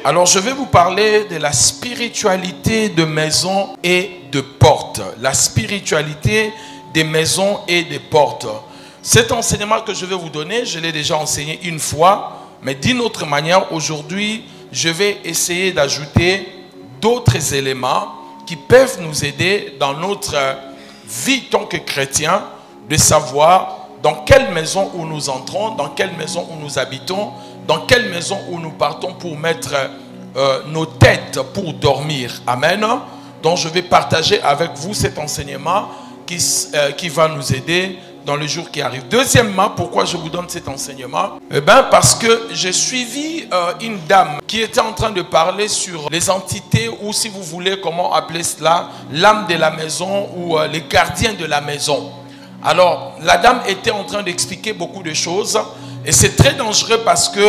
Alors je vais vous parler de la spiritualité de maison et de porte. La spiritualité des maisons et des portes. Cet enseignement que je vais vous donner, je l'ai déjà enseigné une fois, mais d'une autre manière, aujourd'hui, je vais essayer d'ajouter d'autres éléments qui peuvent nous aider dans notre vie en tant que chrétiens, de savoir dans quelle maison où nous entrons, dans quelle maison où nous habitons, dans quelle maison où nous partons pour mettre nos têtes pour dormir. Amen. Donc je vais partager avec vous cet enseignement qui va nous aider dans le jour qui arrive. Deuxièmement, pourquoi je vous donne cet enseignement? Parce que j'ai suivi une dame qui était en train de parler sur les entités, ou si vous voulez, comment appeler cela, l'âme de la maison ou les gardiens de la maison. Alors, la dame était en train d'expliquer beaucoup de choses et c'est très dangereux parce que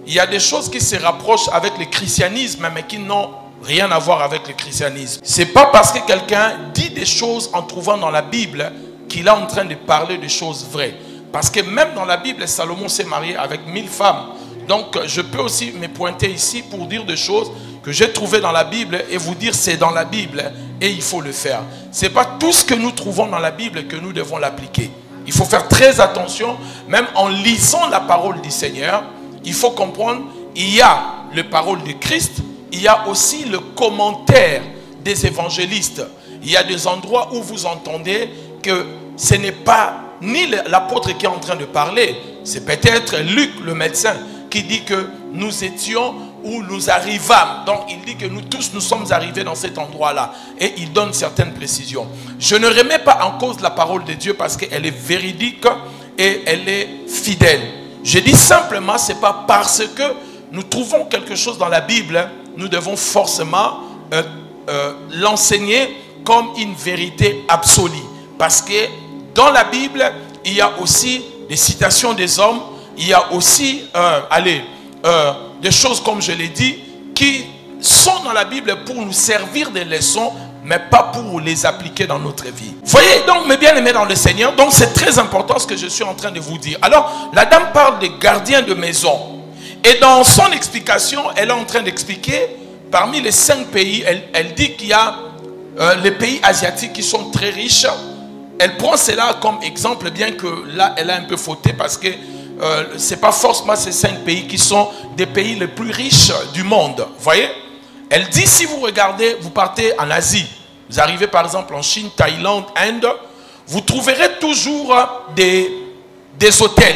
il y a des choses qui se rapprochent avec le christianisme mais qui n'ont rien à voir avec le christianisme. C'est pas parce que quelqu'un dit des choses en trouvant dans la Bible qu'il est en train de parler de choses vraies. Parce que même dans la Bible, Salomon s'est marié avec 1000 femmes. Donc, je peux aussi me pointer ici pour dire des choses que j'ai trouvées dans la Bible et vous dire c'est dans la Bible et il faut le faire. Ce n'est pas tout ce que nous trouvons dans la Bible que nous devons l'appliquer. Il faut faire très attention, même en lisant la parole du Seigneur, il faut comprendre, il y a les paroles de Christ, il y a aussi le commentaire des évangélistes. Il y a des endroits où vous entendez que ce n'est pas ni l'apôtre qui est en train de parler, c'est peut-être Luc le médecin qui dit que nous étions où nous arrivâmes. Donc il dit que nous tous nous sommes arrivés dans cet endroit-là et il donne certaines précisions. Je ne remets pas en cause la parole de Dieu parce qu'elle est véridique et elle est fidèle. Je dis simplement, c'est pas parce que nous trouvons quelque chose dans la Bible, nous devons forcément l'enseigner comme une vérité absolue. Parce que dans la Bible, il y a aussi des citations des hommes, il y a aussi des choses, comme je l'ai dit, qui sont dans la Bible pour nous servir des leçons, mais pas pour les appliquer dans notre vie. Voyez, donc mes bien-aimés dans le Seigneur, donc c'est très important ce que je suis en train de vous dire. Alors, la dame parle des gardiens de maison. Et dans son explication, elle est en train d'expliquer, parmi les 5 pays, elle dit qu'il y a les pays asiatiques qui sont très riches. Elle prend cela comme exemple, bien que là, elle a un peu fauté parce que ce n'est pas forcément ces 5 pays qui sont des pays les plus riches du monde. Vous voyez? Elle dit, si vous regardez, vous partez en Asie, vous arrivez par exemple en Chine, Thaïlande, Inde, vous trouverez toujours des hôtels.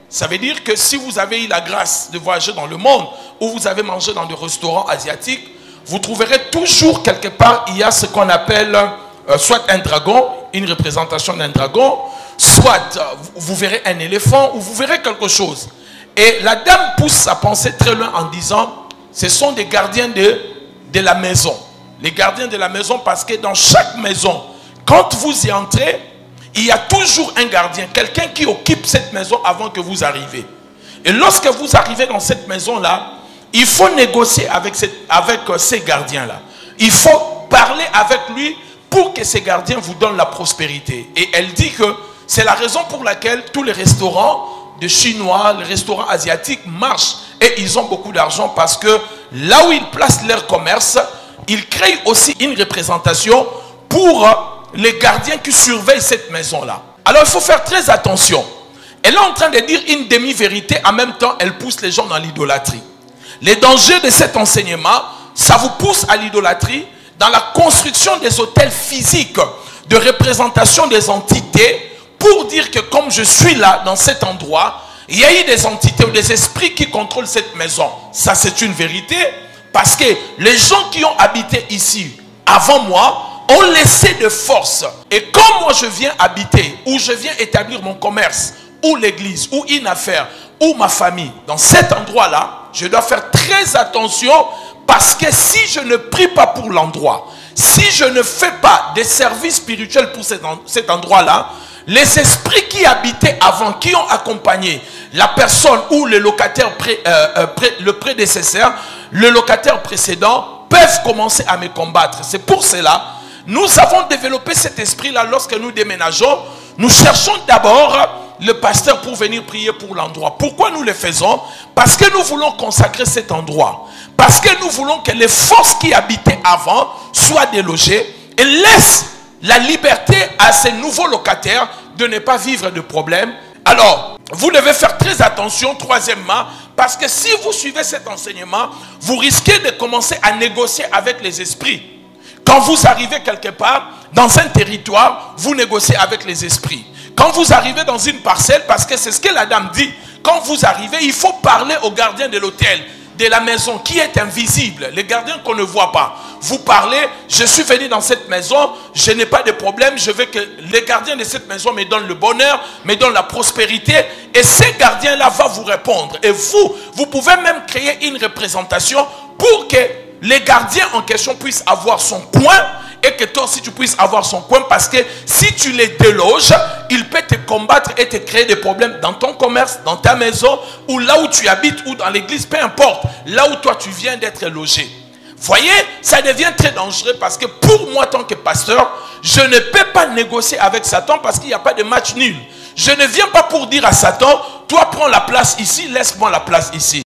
Ça veut dire que si vous avez eu la grâce de voyager dans le monde ou vous avez mangé dans des restaurants asiatiques, vous trouverez toujours quelque part, il y a ce qu'on appelle soit un dragon, une représentation d'un dragon, soit vous verrez un éléphant ou vous verrez quelque chose. Et la dame pousse à penser très loin en disant, ce sont des gardiens de la maison. Les gardiens de la maison, parce que dans chaque maison, quand vous y entrez, il y a toujours un gardien, quelqu'un qui occupe cette maison avant que vous arrivez. Et lorsque vous arrivez dans cette maison-là, il faut négocier avec ces gardiens-là. Il faut parler avec lui pour que ces gardiens vous donnent la prospérité. Et elle dit que c'est la raison pour laquelle tous les restaurants de Chinois, les restaurants asiatiques marchent et ils ont beaucoup d'argent parce que là où ils placent leur commerce, ils créent aussi une représentation pour les gardiens qui surveillent cette maison-là. Alors il faut faire très attention. Elle est en train de dire une demi-vérité, en même temps elle pousse les gens dans l'idolâtrie. Les dangers de cet enseignement, ça vous pousse à l'idolâtrie dans la construction des hôtels physiques de représentation des entités pour dire que comme je suis là, dans cet endroit, il y a eu des entités ou des esprits qui contrôlent cette maison. Ça, c'est une vérité parce que les gens qui ont habité ici avant moi ont laissé de force. Et comme moi, je viens habiter ou je viens établir mon commerce ou l'église ou une affaire ou ma famille dans cet endroit-là, je dois faire très attention parce que si je ne prie pas pour l'endroit, si je ne fais pas des services spirituels pour cet endroit-là, les esprits qui habitaient avant, qui ont accompagné la personne ou le locataire, le prédécesseur, le locataire précédent, peuvent commencer à me combattre. C'est pour cela, nous avons développé cet esprit-là lorsque nous déménageons. Nous cherchons d'abord le pasteur pour venir prier pour l'endroit. Pourquoi nous le faisons? Parce que nous voulons consacrer cet endroit. Parce que nous voulons que les forces qui habitaient avant soient délogées et laissent la liberté à ces nouveaux locataires de ne pas vivre de problèmes. Alors, vous devez faire très attention, troisièmement, parce que si vous suivez cet enseignement, vous risquez de commencer à négocier avec les esprits. Quand vous arrivez quelque part, dans un territoire, vous négociez avec les esprits. Quand vous arrivez dans une parcelle, parce que c'est ce que la dame dit, quand vous arrivez, il faut parler au gardien de l'hôtel, de la maison, qui est invisible, les gardiens qu'on ne voit pas. Vous parlez, je suis venu dans cette maison, je n'ai pas de problème, je veux que les gardiens de cette maison me donnent le bonheur, me donnent la prospérité, et ces gardiens-là vont vous répondre. Et vous pouvez même créer une représentation pour que les gardiens en question puissent avoir son coin, et que toi aussi tu puisses avoir son coin, parce que si tu les déloges, il peut te combattre et te créer des problèmes dans ton commerce, dans ta maison, ou là où tu habites, ou dans l'église, peu importe, là où toi tu viens d'être logé. Voyez, ça devient très dangereux, parce que pour moi, tant que pasteur, je ne peux pas négocier avec Satan, parce qu'il n'y a pas de match nul. Je ne viens pas pour dire à Satan, toi prends la place ici, laisse-moi la place ici.